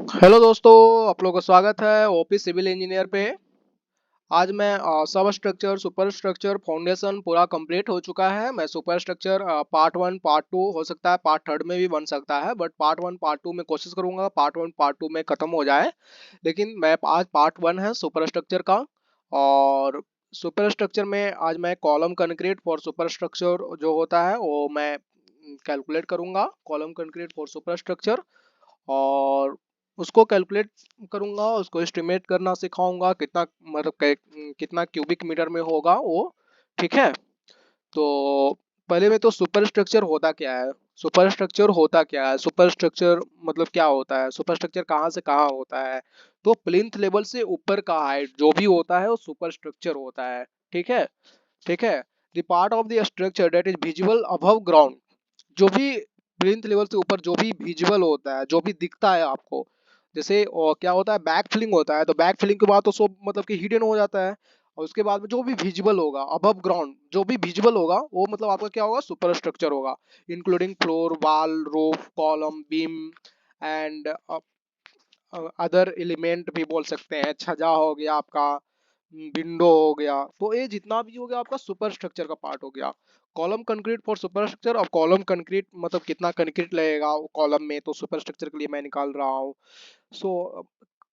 Hello दोस्तों, आप लोगों का स्वागत है ओपी सिविल इंजीनियर पे। आज मैं सब स्ट्रक्चर, सुपर स्ट्रक्चर, फाउंडेशन पूरा कंप्लीट हो चुका है। मैं super structure part one, part two, हो सकता है पार्ट थर्ड में भी बन सकता है, but part one part two में कोशिश करूंगा पार्ट वन पार्ट टू में खत्म हो जाए। लेकिन मैं आज पार्ट वन है सुपर स्ट्रक्चर का। और सुपर स्ट्रक्चर में आज मैं column concrete for super structure जो होता है वो मैं कैलकुलेट करूंगा, column concrete for super structure. और उसको कैलकुलेट करूंगा, उसको एस्टिमेट करना सिखाऊंगा, कितना मतलब कितना क्यूबिक मीटर में होगा वो। ठीक है। तो पहले में तो सुपर स्ट्रक्चर होता क्या है, सुपर स्ट्रक्चर होता क्या है, सुपर स्ट्रक्चर मतलब क्या होता है, सुपर स्ट्रक्चर कहाँ से कहाँ होता है। तो प्लिंथ लेवल से ऊपर का हाइट जो भी होता है वो सुपर स्ट्रक्चर होता है। ठीक है। ठीक है। The part of the structure that is visible above ground, जो भी प्लिंथ लेवल से ऊपर जो भी विजिबल होता है, जो भी दिखता है आपको। जैसे क्या होता है, बैक फिलिंग होता है, तो बैक फिलिंग के बाद तो सब मतलब कि हिडन हो जाता है। और उसके बाद में जो भी विजिबल होगा अबव ग्राउंड, जो भी विजिबल होगा वो मतलब आपका क्या होगा, सुपर स्ट्रक्चर होगा। Including floor, wall, roof, column, beam and other element भी बोल सकते हैं। छज्जा हो गया आपका, विंडो हो गया, तो ये जितना भी हो गया आपका सुपर स्ट्रक्चर का पार्ट हो गया। Column concrete for super structure. अब कॉलम कंक्रीट मतलब कितना कंक्रीट लगेगा कॉलम में, तो सुपर स्ट्रक्चर के लिए मैं निकाल रहा हूँ। सो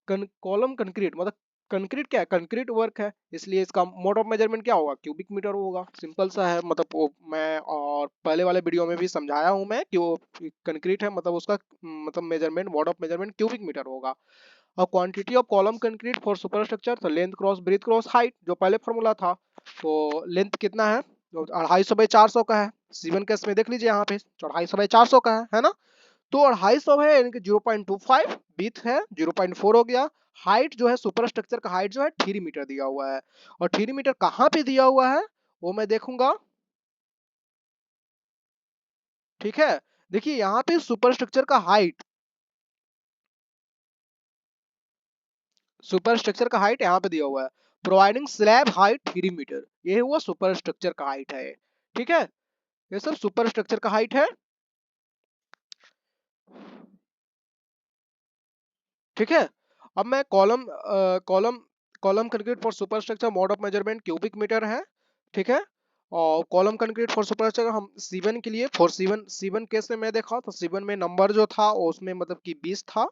कॉलम कंक्रीट मतलब कंक्रीट क्या है, कंक्रीट वर्क है, इसलिए इसका मोड ऑफ मेजरमेंट क्या होगा, क्यूबिक मीटर होगा। सिंपल सा है, मतलब वो मैं और पहले वाले वीडियो में भी समझाया हूँ मैं कि वो कंक्रीट है, मतलब उसका मतलब measurement, mode of measurement cubic metre होगा। और quantity of column concrete for super structure, तो length cross breadth cross height जो पहले फॉर्मूला था। तो लेंथ कितना है, तो 250/400 का है। सीवन केस में देख लीजिए यहाँ पे 250/400 का है ना। तो 250 है यानी कि 0.25, बीथ है 0.4 हो गया। हाइट जो है सुपर स्ट्रक्चर का हाइट जो है 3 मीटर दिया हुआ है। और 3 मीटर कहाँ पे दिया हुआ है वो मैं देखूंगा। ठीक है। देखिए यहाँ पे सुपर स्ट्रक्चर का हाइट, सुपर स्ट्रक्चर का हाइट यहाँ पे दिया हुआ है। प्रोवाइडिंग स्लैब हाइट 3 मीटर, ये हुआ सुपर स्ट्रक्चर का हाइट है। ठीक है। ये सब सुपर स्ट्रक्चर का हाइट है। ठीक है। अब मैं column column concrete for super structure mode of measurement cubic metre है। ठीक है। और column concrete for super structure हम सीवन के लिए, फॉर सीवन, सीवन केस में मैं देखा तो सीवन में नंबर जो था उसमें मतलब कि 20 था,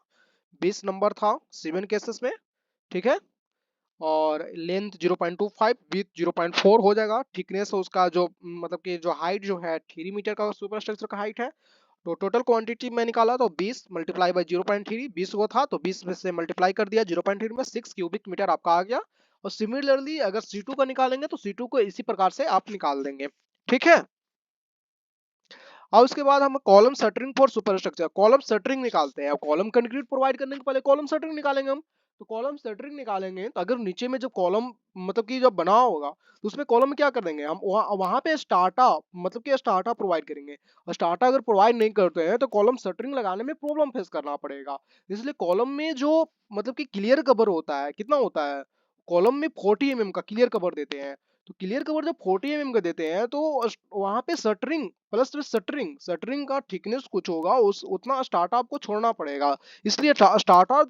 20 नंबर था सीवन केसेस में। ठीक है। और लेंथ 0.25, विथ 0.4 हो जाएगा। थिकनेस उसका जो मतलब कि जो हाइट जो है 3 मीटर का सुपर स्ट्रक्चर का हाइट है। तो टोटल क्वांटिटी मैं निकाला तो 20 मल्टीप्लाई बाई 0.3, 20 वो था तो 20 में से मल्टीप्लाई कर दिया 0.3 में, 6 क्यूबिक मीटर आपका आ गया। और सिमिलरली अगर C2 का निकालेंगे तो C2 को इसी प्रकार से आप निकाल देंगे। ठीक है। और उसके बाद हम column shuttering for super structure, column shuttering निकालते हैं। कॉलम कंक्रीट प्रोवाइड करने के पहले कॉलम शटरिंग निकालेंगे हम। तो कॉलम शटरिंग निकालेंगे तो अगर नीचे में जो कॉलम मतलब कि जब बना होगा तो उसमें कॉलम में क्या कर देंगे हम, वहां पे स्टार्टा मतलब कि स्टार्टा प्रोवाइड करेंगे। और स्टार्टा अगर प्रोवाइड नहीं करते हैं तो कॉलम शटरिंग लगाने में प्रॉब्लम फेस करना पड़ेगा। इसलिए कॉलम में जो मतलब कि क्लियर कवर होता है, कितना होता है, कॉलम में 40 mm का क्लियर कवर देते हैं। तो क्लियर कवर जब 40 mm का देते हैं तो वहां पे शटरिंग प्लस शटरिंग, शटरिंग का थिकनेस कुछ होगा उस उतना स्टार्टा आपको छोड़ना पड़ेगा। इसलिए स्टार्टा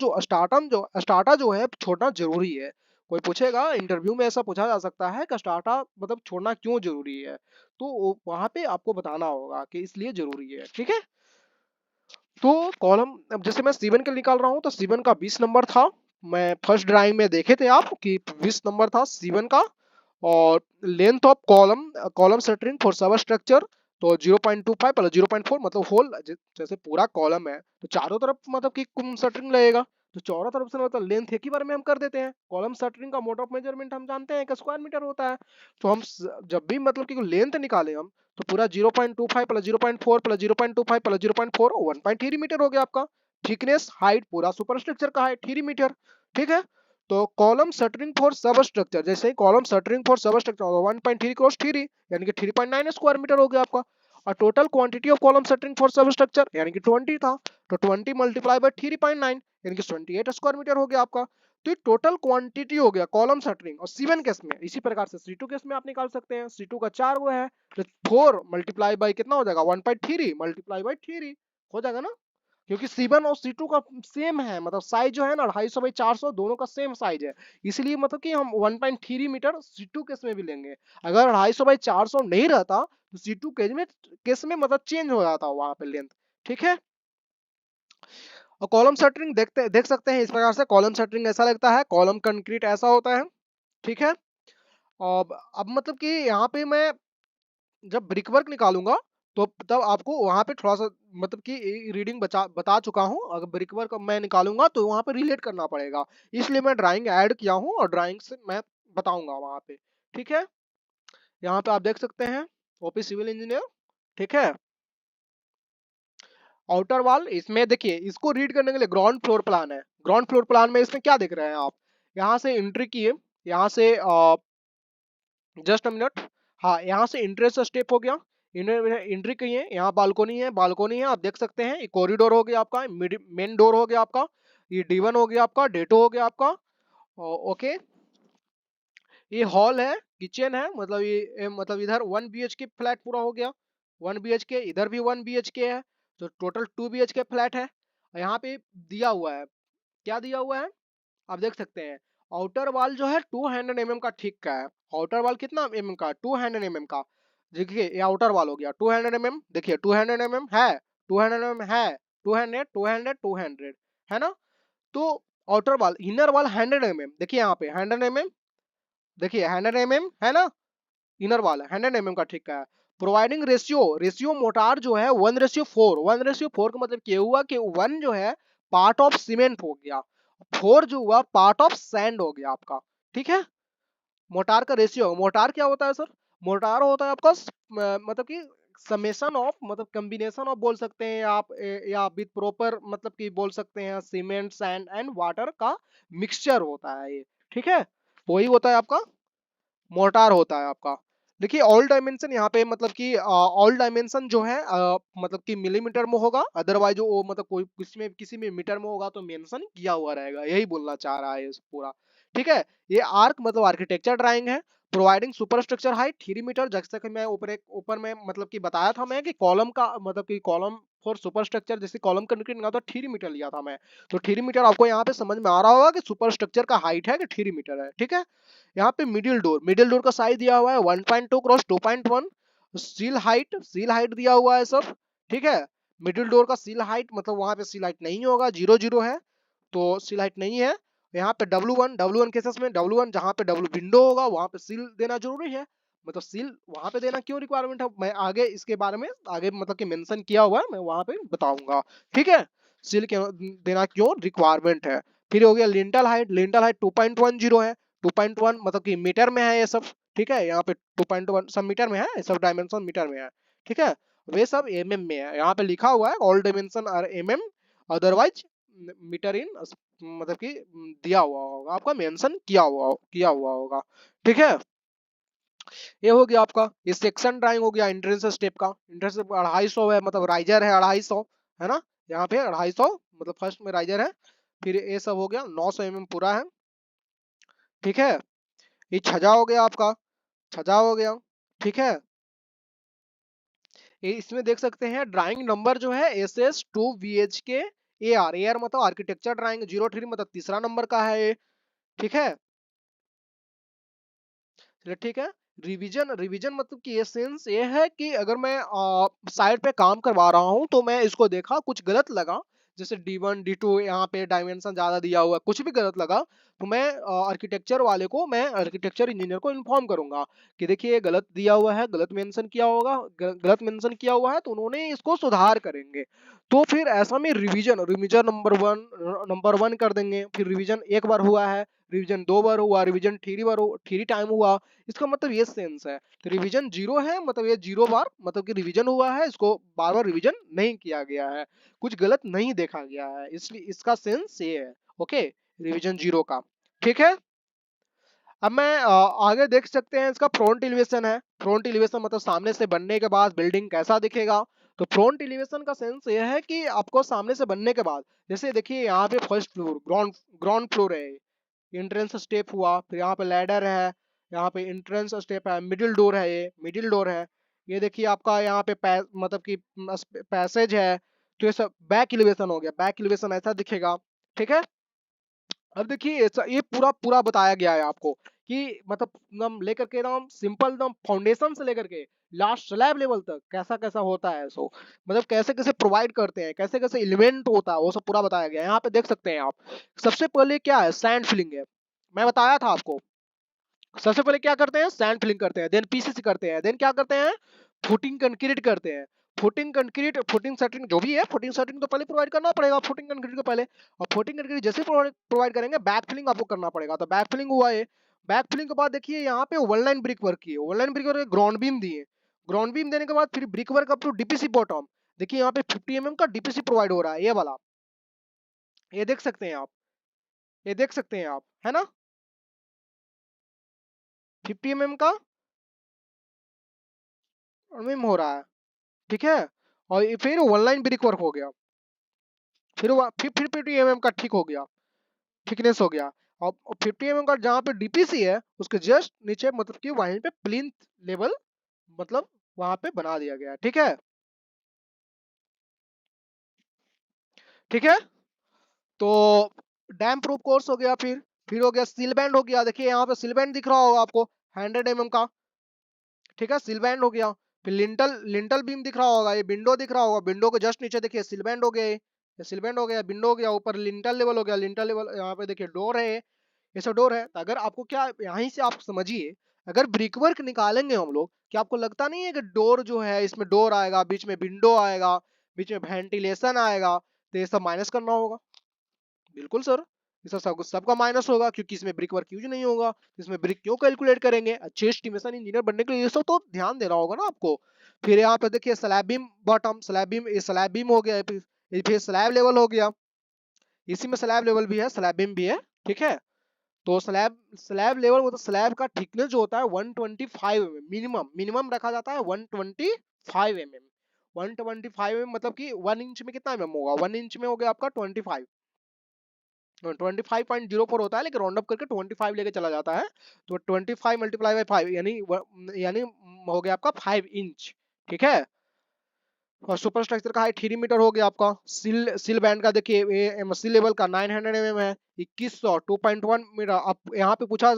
जो है छोड़ना जरूरी है। कोई पूछेगा इंटरव्यू में, ऐसा पूछा जा सकता है कि स्टार्टा मतलब छोड़ना क्यों जरूरी है, तो वहां पे आपको बताना होगा कि इसलिए जरूरी है। ठीक है। तो कॉलम, अब जैसे मैं सीवन के निकाल रहा हूँ तो सीवन का 20 नंबर था। मैं फर्स्ट ड्राइंग में देखे थे आप कि 20 नंबर था सीवन का। और length of column, column shuttering for सब स्ट्रक्चर, तो 0.25 प्लस 0.4 मतलब होल, जैसे पूरा कॉलम है तो चारों तरफ मतलब कि शटरिंग लगेगा। तो चारों तरफ से मतलब लेंथ एक ही बार में हम कर देते हैं। कॉलम शटरिंग का मोड ऑफ मेजरमेंट हम जानते हैं कि स्क्वायर मीटर होता है। तो हम जब भी मतलब कि लेंथ निकाले हम तो पूरा 0.25 प्लस 0.4 प्लस 0.25 प्लस 0.4 1.3 मीटर हो गया आपका। थिकनेस हाइट पूरा सुपर स्ट्रक्चर का हाइट 3 मीटर। ठीक है। तो कॉलम शटरिंग फॉर सब स्ट्रक्चर, जैसे ही कॉलम शटरिंग फॉर सब स्ट्रक्चर 1.3 क्रॉस 3 यानी कि 3.9 स्क्वायर मीटर हो गया आपका। और total quantity of column shuttering for सब स्ट्रक्चर यानी कि 20 था, तो 20 मल्टीप्लाई बाय 3.9 यानी कि 28 स्क्वायर मीटर हो गया आपका। तो ये टोटल क्वांटिटी हो गया कॉलम शटरिंग। और सीवन केस में इसी प्रकार से C2 केस में आप निकाल सकते हैं। C2 का 4 वो है तो 4 मल्टीप्लाई बाय कितना हो जाएगा 1.3 मल्टीप्लाई बाय 3 हो जाएगा ना। क्योंकि C1 और C2 का सेम है, मतलब साइज जो है ना 250/400 दोनों का सेम साइज है, इसलिए मतलब कि हम 1.3 मीटर C2 केस में भी लेंगे। अगर 250/400 नहीं रहता तो C2 केस में मतलब चेंज हो जाता वहां पे लेंथ। ठीक है, और कॉलम शटरिंग देख सकते हैं इस प्रकार से। कॉलम शटरिंग ऐसा लगता है, कॉलम कंक्रीट ऐसा होता है। ठीक है, अब मतलब कि यहाँ पे मैं जब ब्रिक वर्क निकालूंगा तो तब आपको वहां पे थोड़ा सा मतलब कि रीडिंग बता चुका हूँ। अगर ब्रिक वर्क मैं निकालूंगा तो वहां पे रिलेट करना पड़ेगा, इसलिए मैं ड्राइंग ऐड किया हूँ और ड्राइंग से मैं बताऊंगा वहां पे। ठीक है, यहाँ पे आप देख सकते हैं ओपी सिविल इंजीनियर। ठीक है, आउटर वॉल इसमें देखिए, इसको रीड करने के लिए ग्राउंड फ्लोर प्लान है। ग्राउंड फ्लोर प्लान में इसमें क्या देख रहे हैं आप, यहाँ से एंट्री किए, यहाँ से जस्ट अ मिनट, हाँ यहाँ से इंट्रेंस स्टेप हो गया, एंट्री की है, यहाँ बालकोनी है, बालकोनी है, आप देख सकते हैं। ये कॉरिडोर हो गया आपका, मेन डोर हो गया आपका, ये D1 हो गया आपका, D2 हो गया आपका। ओके, ये हॉल है, किचन है, मतलब मतलब इधर 1 BHK फ्लैट पूरा हो गया। 1 BHK, इधर भी 1 BHK है, तो टोटल 2 BHK फ्लैट है। यहाँ पे दिया हुआ है, क्या दिया हुआ है आप देख सकते हैं। आउटर वॉल जो है 200 mm का ठीक का है। आउटर वॉल कितना mm का, 200 mm का। देखिए ये आउटर वॉल हो गया 200 mm, देखिए 200 mm है, 200 mm है, 200 200 200 है ना। तो outer wall, inner wall 100 mm, देखिए यहाँ पे 100 mm, देखिए 100 mm है ना। इनर वॉल 100 mm का ठीक है। प्रोवाइडिंग रेशियो, रेशियो मोटार जो है 1:4, 1:4 का मतलब क्या हुआ कि 1 जो है पार्ट ऑफ सीमेंट हो गया, 4 जो हुआ पार्ट ऑफ सैंड हो गया आपका। ठीक है, मोटार का रेशियो, मोटार क्या होता है सर, मोटार होता है आपका मतलब कि समेशन ऑफ, मतलब कॉम्बिनेशन ऑफ बोल सकते हैं आप, या विद प्रॉपर मतलब कि बोल सकते हैं सीमेंट सैंड एंड वाटर का मिक्सचर होता है ये। ठीक है, वही होता है आपका मोर्टार होता है आपका। देखिए ऑल डायमेंशन यहाँ पे मतलब कि ऑल डायमेंशन जो है मतलब कि मिलीमीटर में होगा, अदरवाइज वो मतलब कोई किसी में मीटर में होगा तो मेंशन किया हुआ रहेगा, यही बोलना चाह रहा है इस पूरा। ठीक है, ये आर्क मतलब आर्किटेक्चर ड्राइंग है। Providing super structure height 3 metre, जैसे कि मैं ऊपर में मतलब कि बताया था मैं कि कॉलम का मतलब कि कॉलम फॉर सुपर स्ट्रक्चर, जैसे कॉलम कंक्रीट निकाला तो 3 मीटर लिया था मैं, तो 3 मीटर आपको यहाँ पे समझ में आ रहा होगा कि सुपर स्ट्रक्चर का हाइट है कि 3 मीटर है। ठीक है, यहाँ पे मिडिल डोर, मिडिल डोर का साइज दिया हुआ है 1.2 cross 2.1। Seal height, seal height दिया हुआ है सब। ठीक है, मिडिल डोर का सील हाइट मतलब वहां पे सील हाइट नहीं होगा, 0 0 है, तो सील हाइट नहीं है। यहाँ पे W1 केसेस में W1 जहाँ पे W विंडो होगा वहां पे सील देना जरूरी है, मतलब सील वहां पे देना क्यों रिक्वायरमेंट है, मैं आगे इसके बारे में आगे मतलब कि मेंशन किया हुआ है, मैं वहां पे बताऊंगा। ठीक है, सील देना क्यों रिक्वायरमेंट है। फिर हो गया लिंटल हाइट, लिंटल हाइट 2.10 है, 2.1 मतलब कि मीटर में है ये सब। ठीक है, यहाँ पे 2.1 सब मीटर में है, ये सब डायमेंशन मीटर में है। ठीक है, वे सब mm में है, यहाँ पे लिखा हुआ है all dimension are mm, otherwise metre in मतलब कि दिया हुआ होगा, आपका मेंशन किया हुआ होगा। ठीक है, ये हो गया आपका, ये सेक्शन ड्राइंग हो गया एंट्रेंस स्टेप का। एंट्रेंस 250 है, मतलब राइजर है 250, है ना, यहाँ पे 250 मतलब फर्स्ट में राइजर है। फिर ये सब हो गया 900 mm पूरा है। ठीक है, ये छजा हो गया आपका, छजा हो गया। ठीक है, ये इसमें देख सकते हैं ड्राइंग नंबर जो है SS2 VHK AR, मतलब आर्किटेक्चर ड्राइंग 03 मतलब तीसरा नंबर का है ये। ठीक है, चलिए ठीक है। रिवीजन, रिवीजन मतलब कि ये सेंस ये है कि अगर मैं साइड पे काम करवा रहा हूँ तो मैं इसको देखा कुछ गलत लगा, जैसे D1 D2 यहाँ पे डायमेंशन ज्यादा दिया हुआ है, कुछ भी गलत लगा, तो मैं आर्किटेक्चर वाले को, मैं आर्किटेक्चर इंजीनियर को इन्फॉर्म करूंगा कि देखिए ये गलत दिया हुआ है, गलत मेंशन किया होगा, गलत मेंशन किया हुआ है, तो उन्होंने इसको सुधार करेंगे। तो फिर ऐसा में रिवीजन, रिवीजन नंबर 1 कर देंगे। फिर रिवीजन एक बार हुआ है, रिवीजन 2 बार हुआ, रिवीजन 3 टाइम हुआ, इसका मतलब ये सेंस है। तो रिवीजन 0 है, मतलब ये 0 बार मतलब कि रिवीजन हुआ है, इसको बार बार रिवीजन नहीं किया गया है, कुछ गलत नहीं देखा गया है, इसलिए इसका सेंस ये है। ओके, रिवीजन 0 का। ठीक है, अब मैं आगे देख सकते हैं इसका फ्रंट एलिवेशन है। फ्रंट एलिवेशन मतलब सामने से बनने के बाद बिल्डिंग कैसा दिखेगा। तो फ्रंट एलिवेशन का सेंस ये है कि आपको सामने से बनने के बाद, जैसे देखिए यहाँ पे first floor, ground ground floor है, एंट्रेंस स्टेप हुआ, फिर यहाँ पे लैडर है, यहाँ पे एंट्रेंस स्टेप है, मिडिल डोर है, ये मिडिल डोर है। ये देखिए आपका यहाँ पे मतलब कि पैसेज है। तो ये सब बैक एलिवेशन हो गया, बैक एलिवेशन ऐसा दिखेगा, ठीक है। अब देखिए ये पूरा पूरा बताया गया है आपको कि मतलब एकदम लेकर के एकदम सिंपल एकदम फाउंडेशन से लेकर के लास्ट स्लैब लेवल तक कैसा कैसा होता है, सो मतलब कैसे कैसे प्रोवाइड करते हैं, कैसे कैसे एलिमेंट होता है, वो सब पूरा बताया गया है। यहाँ पे देख सकते हैं आप, सबसे पहले क्या है, सैंड फिलिंग है, मैं बताया था आपको। सबसे पहले क्या करते हैं, सैंड फिलिंग करते हैं, देन पीसीसी करते हैं, देन क्या करते हैं, फुटिंग कंक्रीट करते हैं। फुटिंग कंक्रीट, फुटिंग सेटिंग जो भी है, फुटिंग सेटिंग तो पहले प्रोवाइड करना पड़ेगा फुटिंग कंक्रीट को पहले, और फुटिंग कंक्रीट जैसे प्रोवाइड करेंगे बैक फिलिंग आपको करना पड़ेगा। तो बैक फिलिंग हुआ है, बैक फिलिंग के बाद देखिए यहाँ पे वन लाइन ब्रिक वर्क की है, one line brick work ground beam दिए, ग्राउंड बीम देने के बाद फिर brick work up to DPC bottom. देखिए यहाँ पे 50 mm का डीपीसी प्रोवाइड हो रहा है, ये वाला, ये देख सकते हैं आप, ये देख सकते हैं आप, है ना, 50 mm का बीम हो रहा है, ठीक है। और फिर वन लाइन ब्रिक वर्क हो गया, फिर 50 mm का ठीक हो गया, थिकनेस हो गया। और 50 mm का जहाँ पे डीपीसी है उसके जस्ट नीचे मतलब कि वहीं पे प्लिंथ लेवल मतलब वहां पे बना दिया गया है, ठीक है, ठीक है। तो डैम प्रूफ कोर्स हो गया, फिर हो गया सील बैंड हो गया, देखिए यहाँ पे सील बैंड दिख रहा होगा आपको 100 mm का, ठीक है, सील बैंड हो गया। फिर लिंटल लिंटल बीम दिख रहा होगा, ये विंडो दिख रहा होगा, विंडो के जस्ट नीचे देखिए सील बैंड हो गया, ये सील बैंड हो गया, विंडो हो गया, ऊपर लिंटल लेवल हो गया, लिंटल लेवल यहाँ पे देखिए डोर है, ये सब डोर है। तो अगर आपको क्या यहीं से आप समझिए, अगर ब्रिक वर्क निकालेंगे हम लोग, क्या आपको लगता नहीं है कि डोर जो है इसमें डोर आएगा, बीच में विंडो आएगा, बीच में वेंटिलेशन आएगा, तो ये सब माइनस करना होगा। बिल्कुल सर, ये सब सबका माइनस होगा क्योंकि इसमें ब्रिक वर्क यूज नहीं होगा, इसमें ब्रिक क्यों कैलकुलेट करेंगे, अच्छे एस्टिमेशन इंजीनियर बनने के लिए ये सब तो ध्यान देना होगा ना आपको। फिर यहाँ पे देखिए slab beam bottom, slab beam, ये स्लैब बीम हो गया, फिर स्लैब लेवल हो गया, इसी में स्लैब लेवल भी है, स्लैब बीम भी है, ठीक है। तो स्लैब स्लैब लेवल मतलब स्लैब का थिकनेस जो होता है 125 mm मिनिमम, मिनिमम रखा जाता है 125 mm, 125 mm मतलब कि 1 इंच में कितना mm होगा, 1 इंच में हो गया आपका 25, 25.04 होता है, लेकिन राउंड अप करके 25 लेके चला जाता है। तो 25 मल्टीप्लाई बाई 5 यानी हो गया आपका 5 इंच, ठीक है। और सुपर स्ट्रक्चर का हाइट 3 मीटर हो गया आपका। सिल बैंड का देखिए सिल लेवल का 900 mm है, 2100 2.1 मीटर। अब यहाँ पे पूछा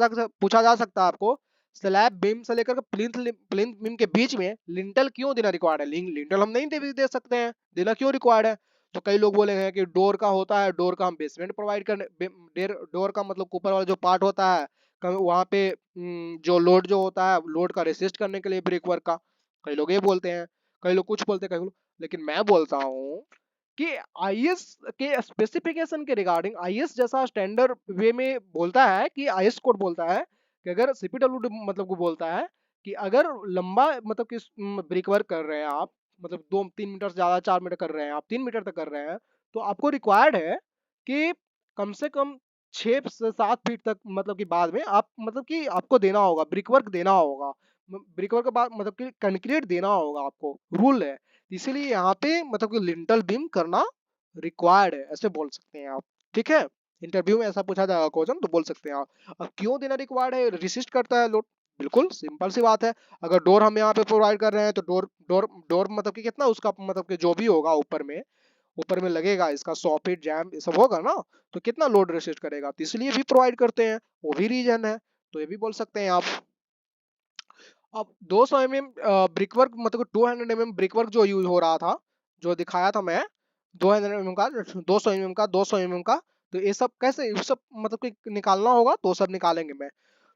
जा सकता है आपको, स्लैब बीम से लेकर प्लिंथ प्लिंथ बीम के बीच में लिंटल क्यों देना रिक्वायर्ड है, लिंटल हम नहीं दे सकते हैं, देना क्यों रिक्वायर्ड है। तो कई लोग बोले हैं कि डोर का होता है, डोर का हम बेसमेंट प्रोवाइड करने, डोर का मतलब ऊपर वाला जो पार्ट होता है वहाँ पे जो लोड जो होता है, लोड का रेसिस्ट करने के लिए ब्रेक वर्क का, कई लोग ये बोलते हैं, कई लोग कुछ बोलते हैं, कई लोग, लेकिन मैं बोलता हूँ कि आईएस के स्पेसिफिकेशन के रिगार्डिंग, आईएस जैसा स्टैंडर्ड वे में बोलता है कि आईएस कोड बोलता है कि अगर सीपीडब्ल्यू मतलब को बोलता है कि अगर लंबा मतलब कि ब्रिक वर्क कर रहे हैं आप, मतलब 2-3 मीटर से ज्यादा 4 मीटर कर रहे हैं आप, 3 मीटर तक कर रहे हैं, तो आपको रिक्वायर्ड है कि कम से कम 6 से 7 फीट तक मतलब कि बाद में आप मतलब कि आपको देना होगा ब्रिक वर्क, देना होगा ब्रिक वर्क के बाद मतलब कि कंक्रीट देना होगा आपको, रूल है। इसीलिए यहाँ पे मतलब कि लिंटल बीम करना रिक्वायर्ड है, ऐसे बोल सकते हैं आप, ठीक है। इंटरव्यू में ऐसा पूछा जाएगा क्वेश्चन तो बोल सकते हैं आप। अब क्यों देना रिक्वायर्ड है, रिसिस्ट करता है लोड, बिल्कुल सिंपल सी बात है। अगर डोर हम यहाँ पे प्रोवाइड कर रहे हैं तो डोर डोर डोर मतलब कि कितना उसका मतलब कि जो भी होगा ऊपर में लगेगा, इसका सॉकेट जैम ये सब होगा ना, तो कितना लोड रेसिस्ट करेगा, तो इसलिए भी प्रोवाइड करते हैं, वो भी रीजन है। तो ये भी बोल सकते हैं आप। अब 200 mm ब्रिक वर्क मतलब 200 mm ब्रिक वर्क जो यूज हो रहा था, जो दिखाया था मैं, 200 mm का, 200 mm का, 200 mm का, तो ये सब कैसे, ये सब मतलब कि निकालना होगा, तो सब निकालेंगे मैं,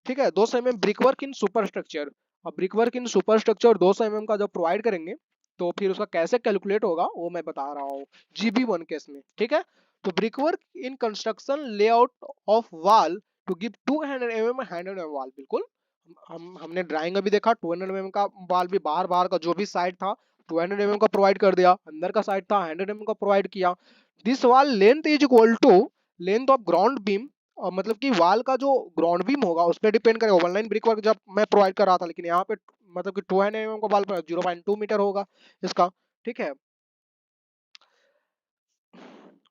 ठीक है। 200 mm brick work in super structure, अब brick work in super structure 200 mm का जब प्रोवाइड करेंगे, तो फिर उसका कैसे कैलकुलेट होगा वो मैं बता रहा हूँ GB1 केस में, ठीक है। तो brick work in construction layout of wall to give 200 mm 100 mm wall, बिल्कुल हमने ड्राइंग में भी देखा, 200 mm का वॉल भी बाहर बाहर का जो भी साइड था 200 mm का प्रोवाइड कर दिया, अंदर का साइड था 100 mm का प्रोवाइड किया। This wall length is equal to length of ground beam, और मतलब कि वॉल का जो ग्राउंड बीम होगा उस पर डिपेंड करेगा। ऑनलाइन ब्रिक वर्क जब मैं प्रोवाइड कर रहा था, लेकिन यहाँ पे मतलब कि 200 mm का वॉल पर 0.2 मीटर होगा इसका, ठीक है।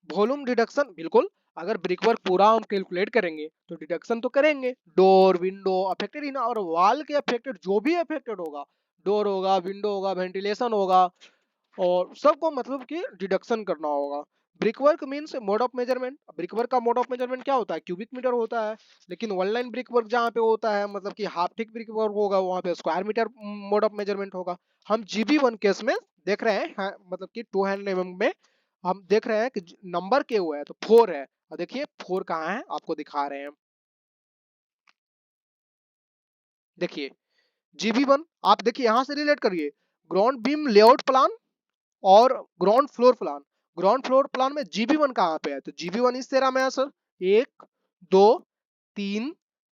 वॉल्यूम डिडक्शन, बिल्कुल अगर ब्रिक वर्क पूरा हम कैलकुलेट करेंगे तो डिडक्शन तो करेंगे, डोर विंडो अफेक्टेड इन और वॉल के अफेक्टेड जो भी अफेक्टेड होगा, डोर होगा, विंडो होगा, वेंटिलेशन होगा, और सबको मतलब कि डिडक्शन करना होगा। Brick work means mode of measurement. Brick work का मोड ऑफ मेजरमेंट क्या होता है, क्यूबिक मीटर होता है। लेकिन वन लाइन ब्रिक वर्क जहाँ पे होता है मतलब कि हाफ थिक ब्रिक वर्क होगा, वहाँ पे square metre mode of measurement होगा। हम GB1 केस में देख रहे हैं, हाँ, मतलब कि 200 mm में हम देख रहे हैं कि नंबर के हुआ है तो 4 है। और देखिए 4 कहाँ है, आपको दिखा रहे हैं। देखिए GB1 आप देखिए यहाँ से रिलेट करिए, ग्राउंड बीम लेआउट प्लान और ground floor plan. Ground floor plan में GB1 कहाँ पे है, तो GB1 इस तेरह में है सर। 1 2 3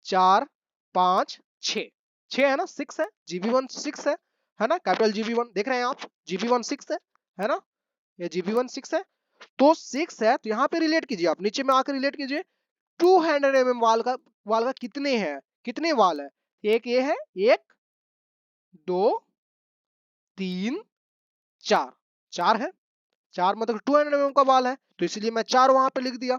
4 5 6, 6 है ना, 6 है, GB1 6 है ना, कैपिटल GB1 देख रहे हैं आप, GB1 6 है ना, ये GB1 6 है। तो 6 है तो यहाँ पे रिलेट कीजिए, आप नीचे में आकर रिलेट कीजिए। 200 mm वाल का कितने हैं, कितने वाल है, एक ये है, 1 2 3 4, 4 है, 4 मतलब 200 mm का वाल है, तो इसलिए मैं 4 वहां पे लिख दिया।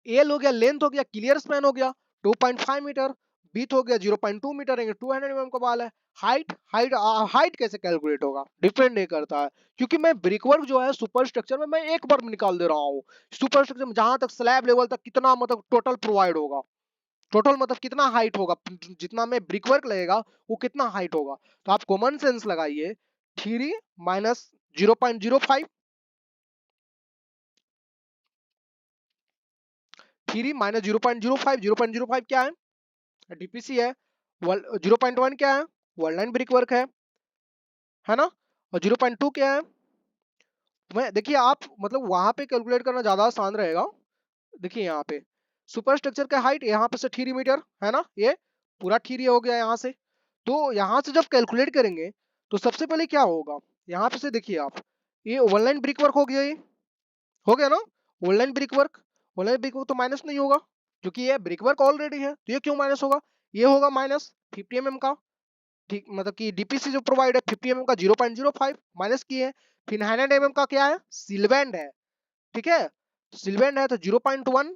एल हो गया, लेंथ हो गया, क्लियर स्पैन हो गया 2.5 मीटर, बीथ हो गया 0.2 मीटर, 200 mm का वाल है। हाइट कैसे कैलकुलेट होगा, डिपेंड नहीं करता है, क्योंकि मैं ब्रिक वर्क जो है सुपर स्ट्रक्चर में मैं एक बार में निकाल दे रहा हूँ। सुपर स्ट्रक्चर में जहां तक स्लैब लेवल तक कितना मतलब टोटल प्रोवाइड होगा, टोटल मतलब कितना हाइट होगा, जितना में ब्रिक वर्क लगेगा वो कितना हाइट होगा। तो आप कॉमन सेंस लगाइए, 3 माइनस 0.05, 3 माइनस 0.05, 0.05 क्या है, डीपीसी है। 0.1 क्या है, वर्ल्ड लाइन ब्रिक वर्क है ना। और 0.2 क्या है, मैं देखिए आप मतलब वहां पे कैलकुलेट करना ज्यादा आसान रहेगा। देखिए यहाँ पे सुपर स्ट्रक्चर का हाइट यहाँ पे से 3 मीटर है ना, ये पूरा 3 हो गया यहाँ से। तो यहाँ से जब कैलकुलेट करेंगे तो सबसे पहले क्या होगा, यहाँ पे से देखिए आप, ये वन लाइन ब्रिक वर्क हो गया, ये हो गया ना, one line brick work. One line brick work तो माइनस नहीं होगा, क्योंकि ये ब्रिक वर्क ऑलरेडी है, तो ये क्यों माइनस होगा, ये होगा माइनस 50 mm का, ठीक मतलब कि डीपीसी जो प्रोवाइड है 50 mm का 0.05 माइनस किए हैं। फिर 100 mm का क्या है, सिलबैंड है, ठीक है, सिलबैंड है तो 0.1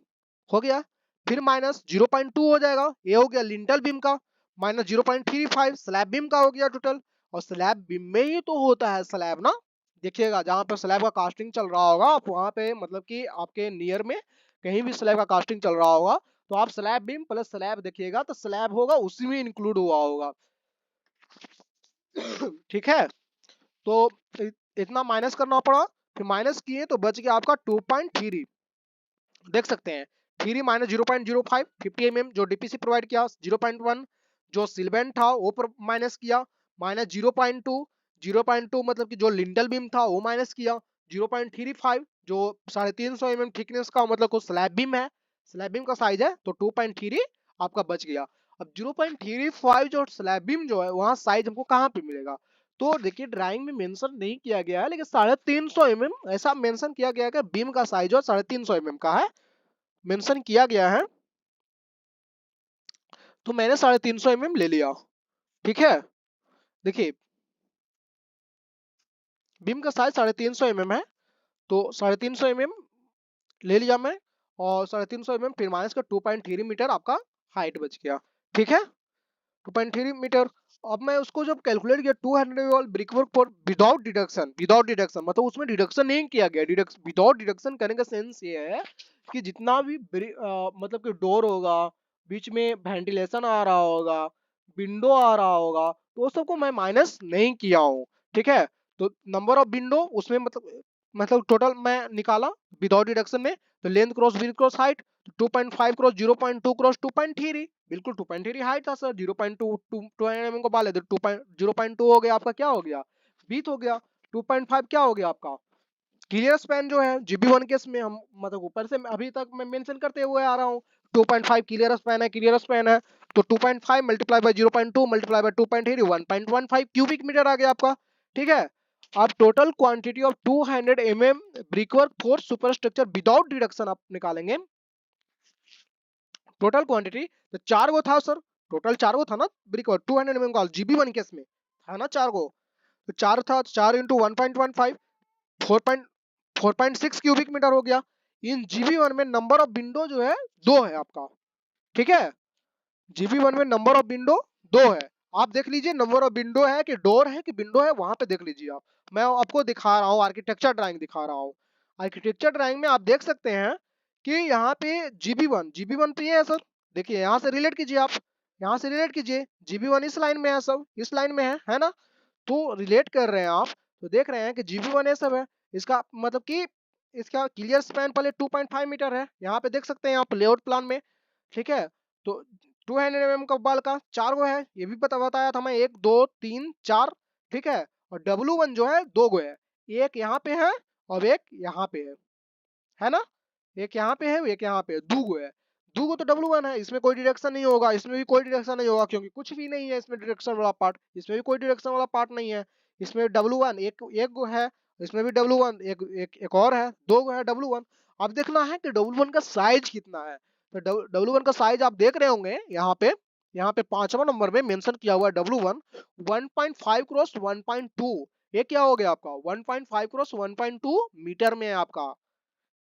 हो गया। फिर माइनस 0.2 हो जाएगा, ये हो गया लिंटल बीम का, माइनस 0.35 स्लैब बीम का हो गया टोटल। और स्लैब बीम में ही तो होता है स्लैब ना, देखिएगा जहां पर स्लैब का कास्टिंग चल रहा होगा आप वहां पे मतलब कि आपके नियर में कहीं भी स्लैब का कास्टिंग चल रहा होगा, तो आप स्लैब बीम प्लस स्लैब देखिएगा तो स्लैब होगा उसी में इंक्लूड हुआ होगा। ठीक है, तो इतना माइनस करना पड़ा, फिर माइनस किए तो बच गया आपका 2.3, देख सकते हैं 3 माइनस 0.05, 50 mm जो डीपीसी प्रोवाइड किया, 0.1 जो सिलबैंड था वो माइनस किया, माइनस 0.2, 0.2 मतलब कि जो लिंटल बीम था वो माइनस किया, 0.35 जो 350 mm थिकनेस का मतलब को स्लैब बीम है, स्लैब बीम का साइज है, तो 2.3 आपका बच गया। अब 0.35 जो स्लैब बीम जो है वहां साइज हमको कहाँ पे मिलेगा, तो देखिए ड्राइंग में मेंशन नहीं किया गया है, लेकिन 350 mm ऐसा मेंशन किया गया है कि बीम का साइज जो 350 mm का है, मेंशन किया गया है, तो मैंने 350 mm ले लिया। ठीक है, देखिए बीम का साइज 350 mm है, तो 350 mm ले लिया मैं, और 350 mm फिर माइनस का 2.3 मीटर आपका हाइट बच गया। ठीक है, 2.3 मीटर। अब मैं उसको जब कैलकुलेट किया 200 वाल brick work for without deduction, without deduction मतलब उसमें डिडक्शन नहीं किया गया, विदाउट डिडक्शन करने का सेंस ये है कि जितना भी मतलब कि डोर होगा, बीच में वेंटिलेशन आ रहा होगा, विंडो आ रहा होगा, तो वो सबको मैं माइनस नहीं किया हूँ। ठीक है, तो नंबर ऑफ विंडो उसमें मतलब टोटल मैं निकाला विदाउट डिडक्शन में, तो length cross width cross height 2.5 cross 0.2 cross 2.3, बिल्कुल 2.3 हाइट था सर, 0.2 200 mm को बाले तो 0.2 हो गया आपका, क्या हो गया, बीट हो गया। 2.5 क्या हो गया आपका क्लियर स्पैन जो है, GB1 केस में हम मतलब ऊपर से अभी तक मैं मेंशन करते हुए आ रहा हूँ, 2.5 क्लियर स्पैन है, क्लियर स्पैन है, तो 2.5 multiply by 0.2 multiply by 2.3 1.15 cubic metre आ गया आपका। ठीक है, अब total quantity of 200 mm brickwork for super structure without deduction आप निकालेंगे, टोटल क्वांटिटी तो 4 गो था सर, टोटल 4 गो था ना ब्रिकवर्क 200 mm का GB1 केस में था ना 4 गो, तो 4 था, 4 इंटू 1.15 4.6 क्यूबिक मीटर हो गया। इन GB1 में नंबर ऑफ विंडो जो है 2 है आपका। ठीक है, GB1 में नंबर ऑफ विंडो 2 है। आप देख लीजिए नंबर ऑफ विंडो है कि डोर है कि विंडो है, वहां पे देख लीजिए आप। मैं आपको दिखा रहा हूँ, आर्किटेक्चर ड्राइंग दिखा रहा हूँ। आर्किटेक्चर ड्राइंग में आप देख सकते हैं कि यहाँ पे जीबी वन पे है सर। देखिए यहाँ से रिलेट कीजिए आप, यहाँ से रिलेट कीजिए, जीबी वन इस लाइन में है सब, इस लाइन में है ना। तो रिलेट कर रहे हैं आप, तो देख रहे हैं कि जीबी वन ये सब है। इसका मतलब कि इसका क्लियर स्पैन पहले 2.5 मीटर है, यहाँ पे देख सकते हैं आप लेआउट प्लान में। ठीक है, तो 200 mm का बाल का 4 गो है, ये भी पता बताया था मैं, 1 2 3 4। ठीक है, और W1 जो है 2 गो है, एक यहाँ पे है और एक यहाँ पे है ना। एक यहाँ पे है, एक यहाँ पे है, 2 गो है। 2 गो तो W1 है, इसमें कोई डिडक्शन नहीं होगा, इसमें भी कोई डिडक्शन नहीं होगा क्योंकि कुछ भी नहीं है इसमें डिडक्शन वाला पार्ट, इसमें भी कोई डिडक्शन वाला पार्ट नहीं है। इसमें W1 एक एक गो है, इसमें भी W1 एक और है, 2 गो है W1। अब देखना है कि W1 का साइज कितना है। तो W1 का साइज आप देख रहे होंगे यहाँ पे 5वां नंबर में मेंशन किया हुआ है W1 1.5 क्रॉस 1.2। ये क्या हो गया आपका 1.5 क्रॉस 1.2 मीटर में है आपका।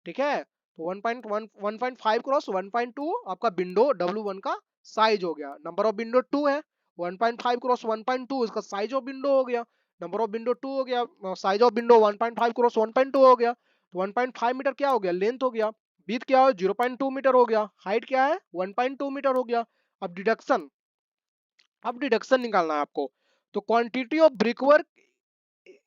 ठीक है, तो 1.5 क्रॉस 1.2 आपका विंडो W1 का साइज हो गया। नंबर ऑफ विंडो 2 है, 1.5 क्रॉस 1.2 इसका साइज ऑफ विंडो हो गया। नंबर ऑफ विंडो 2 हो गया, साइज ऑफ विंडो 1.5 क्रॉस 1.2 हो गया। तो 1.5 मीटर क्या हो गया, लेंथ हो गया। विड्थ क्या हो 0.2 मीटर हो गया। हाइट क्या है 1.2 मीटर हो गया। अब डिडक्शन, अब डिडक्शन निकालना है आपको। तो quantity of brickwork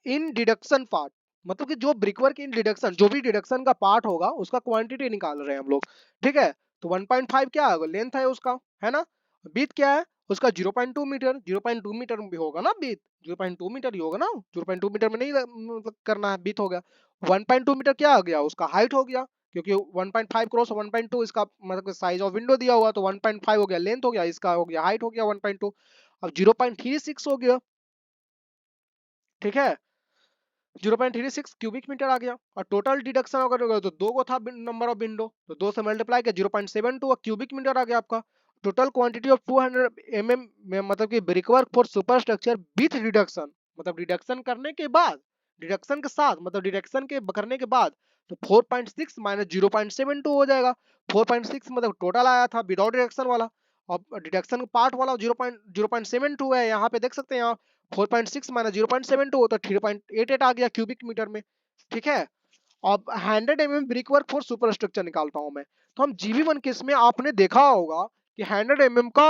in deduction part, मतलब कि जो ब्रिकवर्क इन डिडक्शन, जो भी डिडक्शन का पार्ट होगा उसका क्वांटिटी निकाल रहे हैं हम लोग। ठीक है, तो 1.5 क्या होगा, लेंथ है उसका, है ना। बीट क्या है उसका 0.2 मीटर, 0.2 मीटर भी होगा ना बीट, 0.2 मीटर ही होगा ना, 0.2 मीटर में नहीं मतलब करना है, बीट होगा। 1.2 मीटर क्या हो गया उसका हाइट हो गया, क्योंकि 1.5 क्रॉस 1.2 इसका मतलब साइज ऑफ विंडो दिया हुआ, तो 1.5 हो गया लेंथ हो गया, इसका हो गया हाइट हो गया 1.2। अब 0.36 हो गया। ठीक है, 0.36 क्यूबिक मीटर आ गया। और टोटल डिडक्शन अगर होगा तो 2 को था नंबर ऑफ विंडो, तो 2 से मल्टीप्लाई किया 0.72 क्यूबिक मीटर आ गया आपका। टोटल क्वांटिटी ऑफ 200 में मतलब कि brickwork for super structure with deduction, मतलब डिडक्शन करने के बाद, डिडक्शन के साथ मतलब डिडक्शन के करने के बाद, तो 4.6 माइनस 0.72 हो जाएगा। 4.6 मतलब टोटल आया था विदाउट डिडक्शन वाला, और डिडक्शन पार्ट वाला 0.72 है, यहाँ पे देख सकते हैं आप। 4.6 माइनस 0.72 होता है 3.88 आ गया क्यूबिक मीटर में। ठीक है, अब 100 mm brick work for super structure निकालता हूं मैं। तो हम जीबी1 केस में आपने देखा होगा कि 100 mm का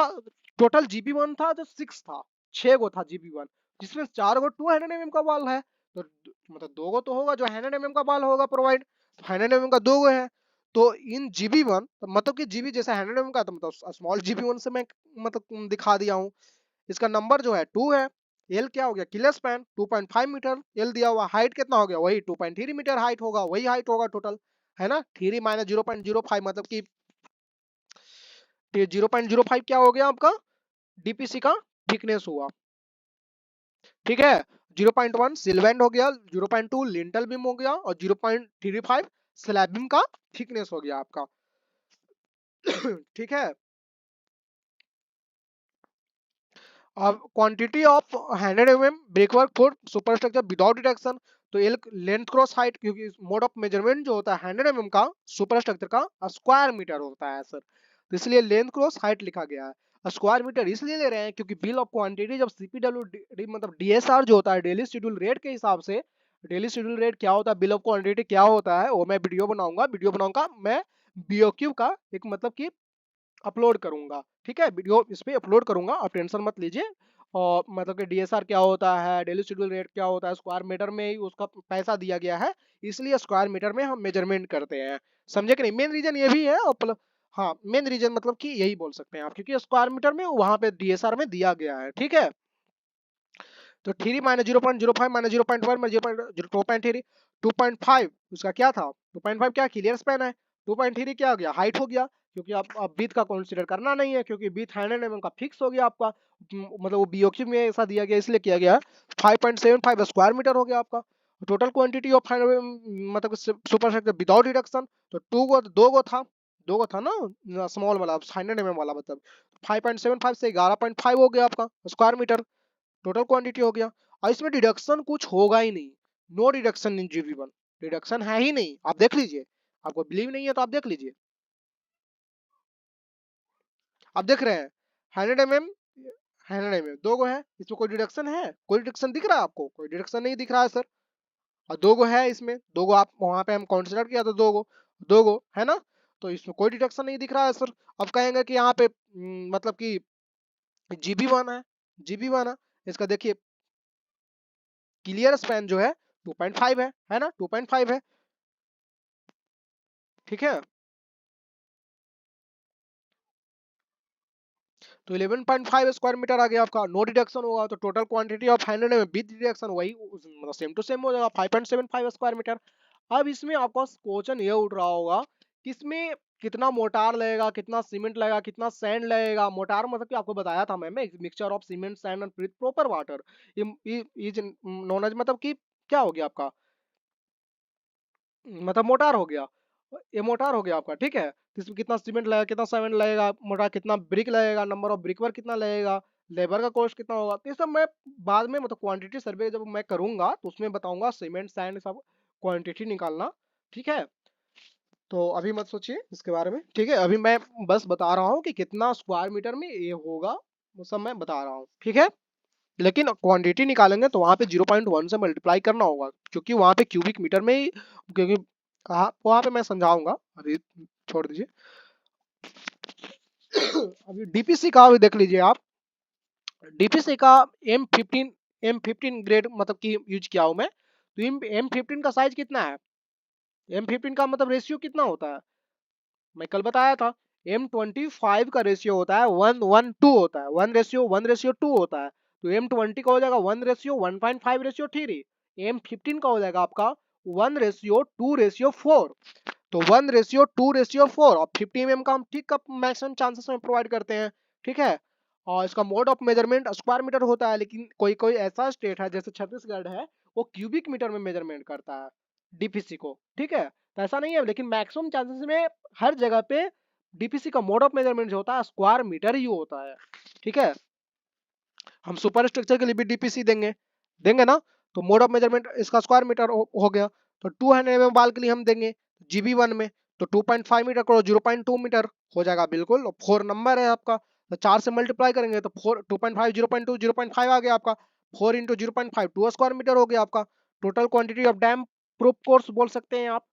टोटल जीबी1 था जो 6 था, 6 गो था जीबी1, जिसमें 4 गो 200 mm का वाल है। तो मतलब 2 गो तो होगा जो 100 mm का वाल होगा प्रोवाइड, 100 mm का 2 गो है। तो इन जीबी1 मतलब कि जीबी जैसे 100 mm का, तो मतलब स्मॉल जीबी1 से मैं मतलब दिखा दिया हूँ। इसका नंबर जो है 2 है। एल क्या हो गया, किलर स्पैन 2.5 मीटर एल दिया हुआ। हाइट कितना हो गया, वही 2.3 मीटर हाइट होगा, वही हाइट होगा टोटल, है ना। 3 माइनस 0.05 मतलब कि 0.05 क्या हो गया आपका, डीपीसी का थिकनेस हुआ। ठीक है, 0.1 सिलवेंड हो गया, 0.2 लिंटल बीम हो गया, और 0.35 स्लैब बीम का थिकनेस हो गया आपका। ठीक है, अब quantity of 100 mm brickwork for superstructure without deduction, तो एल लेंथ क्रॉस हाइट, क्योंकि मोड ऑफ मेजरमेंट जो होता है 100 mm का सुपरस्ट्रक्चर का स्क्वायर मीटर होता है सर, तो इसलिए लेंथ क्रॉस हाइट लिखा गया है। स्क्वायर मीटर इसलिए ले रहे हैं क्योंकि बिल ऑफ क्वांटिटी जब सीपीडब्ल्यू मतलब डीएसआर जो होता है डेली शेड्यूल रेट के हिसाब से, डेली शेड्यूल रेट क्या होता है, बिल ऑफ क्वांटिटी क्या होता है, वो मैं वीडियो बनाऊंगा मैं बीओक्यू का एक मतलब कि अपलोड करूंगा। ठीक है, वीडियो इस पे अपलोड करूंगा, आप टेंशन मत लीजिए। और मतलब कि डीएसआर क्या होता है, डेली शेड्यूल रेट क्या होता है, स्क्वायर मीटर में ही उसका पैसा दिया गया है, इसलिए स्क्वायर मीटर में हम मेजरमेंट करते हैं। समझे कि नहीं, मेन रीजन ये भी है। और हाँ, मेन रीजन मतलब कि यही बोल सकते हैं आप, क्योंकि स्क्वायर मीटर में वहां पे डीएसआर में दिया गया है। ठीक है, तो 3 माइनस 0.05 माइनस 0.1 माइनस 0.2.3, 2.5 उसका क्या था, 2.5 क्या क्लियर स्पैन है, 2.3 क्या हो गया हाइट हो गया, क्योंकि आप बीथ का कंसीडर करना नहीं है, क्योंकि बीथ 100 mm का फिक्स हो गया आपका, मतलब वो बीओक्यू में ऐसा दिया गया इसलिए किया गया। 5.75 स्क्वायर मीटर हो गया आपका। टोटल क्वांटिटी ऑफ मतलब सुपर स्ट्रक्चर विदाउट रिडक्शन, तो 2 गो था ना स्मॉल वाला 100 mm वाला, मतलब 5.75 से 11.5 हो गया आपका स्क्वायर मीटर, टोटल क्वांटिटी हो गया। और इसमें डिडक्शन कुछ होगा ही नहीं, नो डिडक्शन इन जीबी1, डिडक्शन है ही नहीं, आप देख लीजिए। आपको बिलीव नहीं है तो आप देख लीजिए, आप देख रहे हैं 100 mm 100 mm, दो गो है, इसमें कोई डिडक्शन है? कोई डिडक्शन दिख रहा है आपको? कोई डिडक्शन नहीं दिख रहा है सर। और दो गो है इसमें, दो गो आप वहां पे हम कंसिडर किया था, दो गो है ना, तो इसमें कोई डिडक्शन नहीं दिख रहा है सर। अब कहेंगे कि यहाँ पे मतलब कि जीबी वन है, जीबी वन है, इसका देखिए क्लियर स्पैन जो है 2.5 है ना, 2.5 है, ठीक है। तो 11.5 स्क्वायर मीटर आ गया आपका, नो डिडक्शन होगा, तो टोटल क्वांटिटी ऑफ 100 में विद डिडक्शन वही मतलब सेम टू सेम हो जाएगा 5.75 स्क्वायर मीटर। अब इसमें आपका क्वेश्चन ये उठ रहा होगा कि इसमें कितना मोटार लगेगा, कितना सीमेंट लगेगा, कितना सैंड लगेगा। मोटार मतलब कि आपको बताया था मैं mixture of cement sand and with proper water, is known as मतलब कि क्या हो गया आपका, मतलब मोटार हो गया, ये मोटार हो गया आपका, ठीक है। तो इसमें कितना सीमेंट लगेगा, कितना सीमेंट लगेगा, मोटार कितना ब्रिक लगेगा, नंबर ऑफ ब्रिक वर्क कितना लगेगा, लेबर का कॉस्ट कितना होगा, तो ये सब मैं बाद में मतलब क्वांटिटी सर्वे जब मैं करूंगा तो उसमें बताऊंगा, सीमेंट सैंड सब क्वांटिटी निकालना, ठीक है। तो अभी मत सोचिए इसके बारे में, ठीक है, अभी मैं बस बता रहा हूँ कि कितना स्क्वायर मीटर में ये होगा, वो सब मैं बता रहा हूँ, ठीक है। लेकिन क्वांटिटी निकालेंगे तो वहां पे 0.1 से मल्टीप्लाई करना होगा, क्योंकि वहां पे क्यूबिक मीटर में ही, क्योंकि हाँ वहां पे मैं समझाऊंगा, अभी छोड़ दीजिए। अभी डीपीसी का भी देख लीजिए आप, डीपीसी का M15, M15 ग्रेड मतलब कि यूज किया हूं मैं, तो M15 का साइज कितना है, M15 का मतलब रेशियो कितना होता है, मैं कल बताया था। M25 का रेशियो होता है 1:1:2 होता है, 1:1:2 होता है, तो M20 का हो जाएगा 1:1.5:3, M15 का हो जाएगा आपका 1:2:4, तो 1:2:4 और 50 mm का हम ठीक का मैक्सिमम चांसेस में प्रोवाइड करते हैं, ठीक है। और इसका mode of measurement square metre होता है, लेकिन कोई कोई ऐसा स्टेट है जैसे छत्तीसगढ़ है, वो क्यूबिक मीटर में मेजरमेंट करता है डीपीसी को, ठीक है। तो ऐसा नहीं है, लेकिन मैक्सिमम चांसेस में हर जगह पे डीपीसी का मोड ऑफ मेजरमेंट जो होता है स्क्वायर मीटर ही होता है, ठीक है। हम सुपर स्ट्रक्चर के लिए भी डीपीसी देंगे, देंगे ना, तो मोड ऑफ मेजरमेंट इसका स्क्वायर मीटर हो गया। तो 200 mm बाल के लिए हम देंगे जीबी वन में, तो 2.5 मीटर करो 0.2 मीटर हो जाएगा बिल्कुल, 4 नंबर है आपका, तो 4 से मल्टीप्लाई करेंगे तो 4 2.5 0.2 0.5 आ गया आपका, 4 इंटू 0.5 2 स्क्वायर मीटर हो गया आपका। Total quantity of dam proof course बोल सकते हैं आप।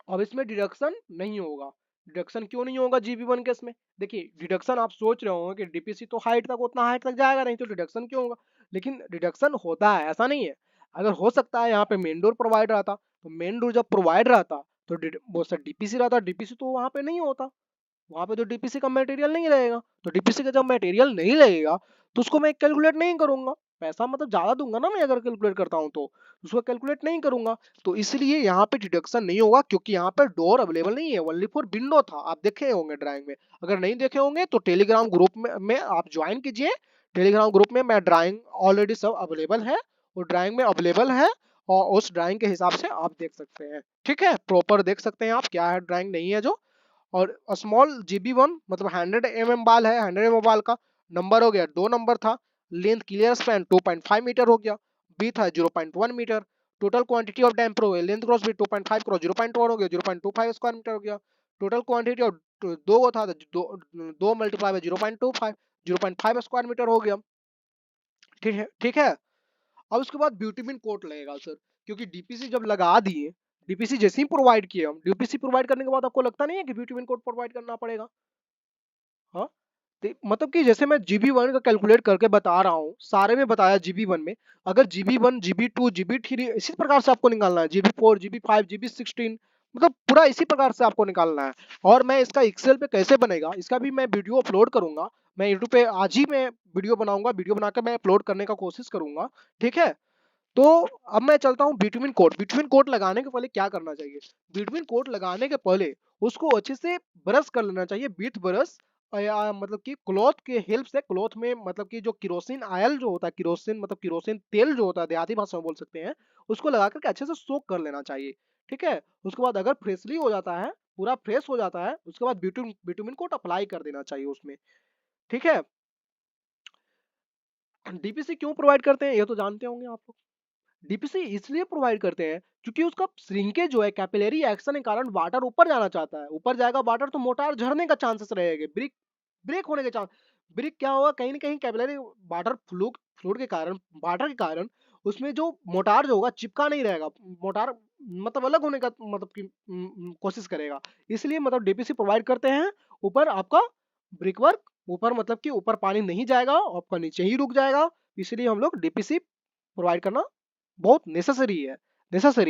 अब इसमें डिडक्शन नहीं होगा, डिडक्शन क्यों नहीं होगा जीबी वन केस में, देखिए डिडक्शन आप सोच रहे होंगे कि डीपीसी तो हाइट तक, उतना हाइट तक जाएगा नहीं, तो डिडक्शन क्यों होगा, लेकिन डिडक्शन होता है, ऐसा नहीं है। अगर हो सकता है यहाँ पे मेन डोर प्रोवाइड रहता, तो मेन डोर जब प्रोवाइड रहता तो वो सर डीपीसी रहता, डीपीसी तो वहां पे नहीं होता, वहां पे तो डीपीसी का मटेरियल नहीं रहेगा, तो डीपीसी का जब मटेरियल नहीं लगेगा तो उसको मैं कैलकुलेट नहीं करूंगा, पैसा मतलब ज्यादा दूंगा ना मैं अगर कैलकुलेट करता हूं तो उसको कैलकुलेट नहीं करूंगा। तो इसलिए यहाँ पे डिडक्शन नहीं होगा, क्योंकि यहाँ पे डोर अवेलेबल नहीं है, ओनली फॉर विंडो था, आप देखे होंगे ड्राइंग में। अगर नहीं देखे होंगे तो टेलीग्राम ग्रुप में आप ज्वाइन कीजिए, टेलीग्राम ग्रुप में मैं ड्राइंग ऑलरेडी सब अवेलेबल है, वो ड्राइंग में अवेलेबल है, और उस ड्राइंग के हिसाब से आप देख सकते हैं, ठीक है, प्रॉपर देख सकते हैं आप क्या है ड्राइंग नहीं है जो। और स्मॉल जीबी वन मतलब 100 mm बाल है, 100 mm बाल का नंबर हो गया, दो नंबर था। लेंथ क्लियर स्पैन 2.5 मीटर हो गया, बी था 0.1 metre. Total quantity of damp proof length cross भी 2.5 क्रॉस 0.1 हो गया, 0.25 स्क्वायर मीटर हो गया। टोटल क्वांटिटी ऑफ दो था तो दो मल्टीप्लाई बाय 0.25, 0.5 स्क्वायर मीटर हो गया, ठीक है, ठीक है। अब उसके बाद ब्यूटिमिन कोट लगेगा सर, क्योंकि डीपीसी जब लगा दिए, डीपीसी जैसे ही प्रोवाइड किए हम, डीपीसी प्रोवाइड करने के बाद आपको लगता नहीं है कि ब्यूटिमिन कोट प्रोवाइड करना पड़ेगा, हाँ। मतलब कि जैसे मैं जीबी वन का कैलकुलेट करके बता रहा हूँ, सारे में बताया जीबी वन में, अगर GB one GB two GB three इसी प्रकार से आपको निकालना है, GB four GB five GB 16, मतलब पूरा इसी प्रकार से आपको निकालना है। और मैं इसका एक्सेल पे कैसे बनेगा इसका भी मैं वीडियो अपलोड करूंगा, मैं यूट्यूब पे आज ही मैं वीडियो बनाऊंगा, वीडियो बनाकर मैं अपलोड करने का कोशिश करूंगा, ठीक है। तो अब मैं चलता हूँ बिटवीन कोट, बिटवीन कोट लगाने के पहले क्या करना चाहिए, बिटवीन कोट लगाने के पहले उसको अच्छे से ब्रश कर लेना चाहिए विथ ब्रश, या मतलब कि क्लॉथ के हेल्प से, क्लॉथ में मतलब कि जो किरोसिन आयल जो होता है, किरोसिन मतलब किरोसिन तेल जो होता है देहाती भाषा में बोल सकते हैं, उसको लगा करके अच्छे से सोक कर लेना चाहिए, ठीक है। उसके बाद अगर फ्रेशली हो जाता है, पूरा फ्रेश हो जाता है, उसके बाद बिटवीन कोट अप्लाई कर देना चाहिए उसमें, ठीक है। डीपीसी क्यों प्रोवाइड करते हैं ये तो जानते होंगे आप लोग। डीपीसी इसलिए प्रोवाइड करते हैं क्योंकि उसका श्रिंकेज जो है कैपिलरी एक्शन के कारण वाटर ऊपर जाना चाहता है, ऊपर जाएगा वाटर तो मोटार झड़ने का चांसेस रहेगा, ब्रिक ब्रेक होने के चांस। ब्रेक क्या होगा, कहीं ना कहीं कैपिलरी वाटर वाटर के कारण उसमें जो मोटार जो होगा चिपका नहीं रहेगा, मोटार मतलब अलग होने का मतलब की कोशिश करेगा। इसलिए मतलब डीपीसी प्रोवाइड करते हैं। ऊपर आपका ब्रिक वर्क, ऊपर मतलब कि ऊपर पानी नहीं जाएगा, आपका नीचे ही रुक जाएगा। इसलिए हम लोग डीपीसी प्रोवाइड करना बहुत नेसेसरी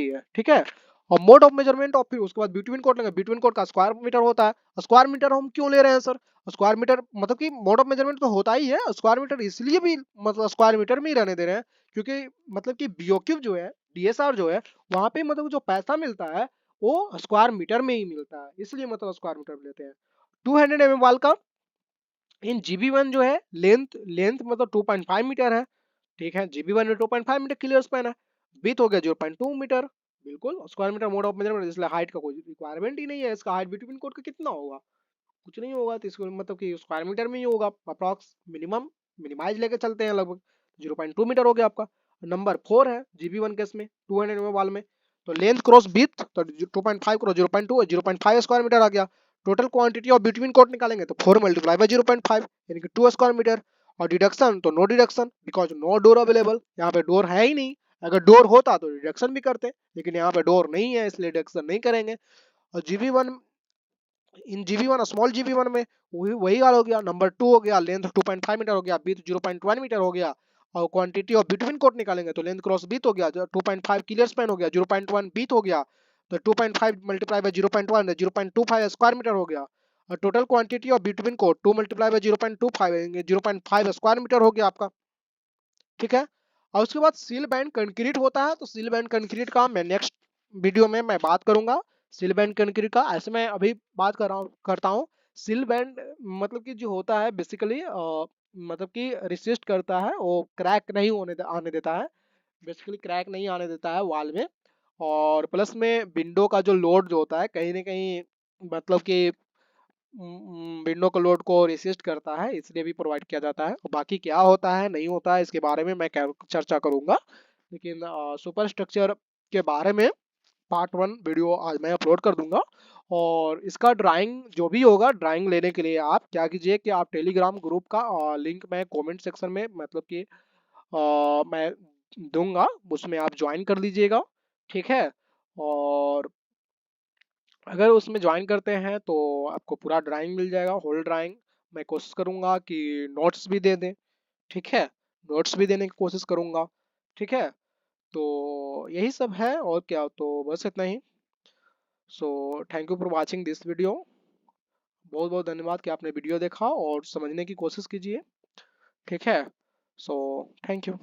है, ठीक है। और मोड ऑफ मेजरमेंट, और फिर उसके बाद बिटवीन कोड लेंगे। बिटवीन कोड का स्क्वायर मीटर होता है। स्क्वायर मीटर हम क्यों ले रहे हैं सर? स्क्वायर मीटर मतलब कि मोड ऑफ मेजरमेंट तो होता ही है, स्क्वायर मीटर इसलिए भी मतलब स्क्वायर मीटर में ही रहने दे रहे हैं क्योंकि मतलब कि बीओक्यू जो है, डीएसआर जो है, वहां पे मतलब जो पैसा मिलता है वो स्क्वायर मीटर में ही मिलता है, इसलिए मतलब स्क्वायर मीटर में लेते हैं। 200 mm वाल का इन जीबी1 जो है लेंथ लेंथ मतलब 2.5 मीटर है, ठीक है। जीबी1 में 2.5 मीटर क्लियर स्पैन है। विड्थ हो गया 0.2 मीटर, बिल्कुल square metre mode of measurement, इसलिए हाइट का कोई रिक्वायरमेंट ही नहीं है। इसका हाइट बिटवीन कोड का कितना होगा? कुछ नहीं होगा, तो इसको मतलब कि स्क्वायर मीटर में ही होगा अप्रॉक्स, मिनिमाइज लेके चलते हैं लगभग। 0.2 मीटर हो गया आपका। नंबर 4 है जीबी1 केस में 200 वाल में, तो लेंथ क्रॉस विड्थ तो 2.5 क्रॉस 0.2 0.5 स्क्वायर मीटर आ गया। Total quantity of between code निकालेंगे तो 4 मल्टीप्लाई बाय 0.5 यानी कि 2 स्क्वायर मीटर। और डिडक्शन तो no deduction because no door available, यहाँ पे डोर है ही नहीं। अगर डोर होता तो डिडक्शन भी करते, लेकिन यहाँ पे डोर नहीं है इसलिए डिडक्शन नहीं करेंगे। और जीबी1 इन जीबी1 स्मॉल जीबी1 में वही वाला हो गया। नंबर 2 हो गया, लेंथ 2.5 मीटर हो गया, विड्थ 0.1 मीटर हो गया। और क्वांटिटी ऑफ बिटवीन कोट निकालेंगे तो लेंथ क्रॉस विड्थ हो गया 2.5 क्लियर स्पैन हो गया, 0.1 विड्थ हो गया, तो 2.5 मल्टीप्लाई बाय 0.1 0.25 स्क्वायर मीटर हो गया। और total quantity of between coat 2 multiply by 0.25 0.5 square metre हो गया आपका, ठीक है। और उसके बाद सील बैंड कंक्रीट होता है, तो सील बैंड कंक्रीट का मैं नेक्स्ट वीडियो में मैं बात करूंगा। सील बैंड कंक्रीट का ऐसे मैं अभी बात कर रहा हूँ करता हूँ। सील बैंड मतलब कि जो होता है बेसिकली मतलब कि रिसिस्ट करता है, वो क्रैक नहीं आने देता है, बेसिकली क्रैक नहीं आने देता है वॉल में। और प्लस में विंडो का जो लोड जो होता है कहीं ना कहीं मतलब कि विंडो के लोड को रेसिस्ट करता है, इसलिए भी प्रोवाइड किया जाता है। और बाकी क्या होता है नहीं होता है इसके बारे में मैं चर्चा करूंगा, लेकिन सुपर स्ट्रक्चर के बारे में पार्ट 1 वीडियो आज मैं अपलोड कर दूंगा। और इसका ड्राइंग जो भी होगा, ड्राइंग लेने के लिए आप क्या कीजिए कि आप टेलीग्राम ग्रुप का लिंक मैं कमेंट सेक्शन में मतलब कि मैं दूंगा, उसमें आप ज्वाइन कर लीजिएगा, ठीक है। और अगर उसमें ज्वाइन करते हैं तो आपको पूरा ड्राइंग मिल जाएगा, होल ड्राइंग। मैं कोशिश करूंगा कि नोट्स भी दे दें, ठीक है, नोट्स भी देने की कोशिश करूंगा, ठीक है। तो यही सब है, और क्या, तो बस इतना ही। So thank you for watching this video. बहुत बहुत धन्यवाद कि आपने वीडियो देखा और समझने की कोशिश कीजिए, ठीक है। सो थैंक यू।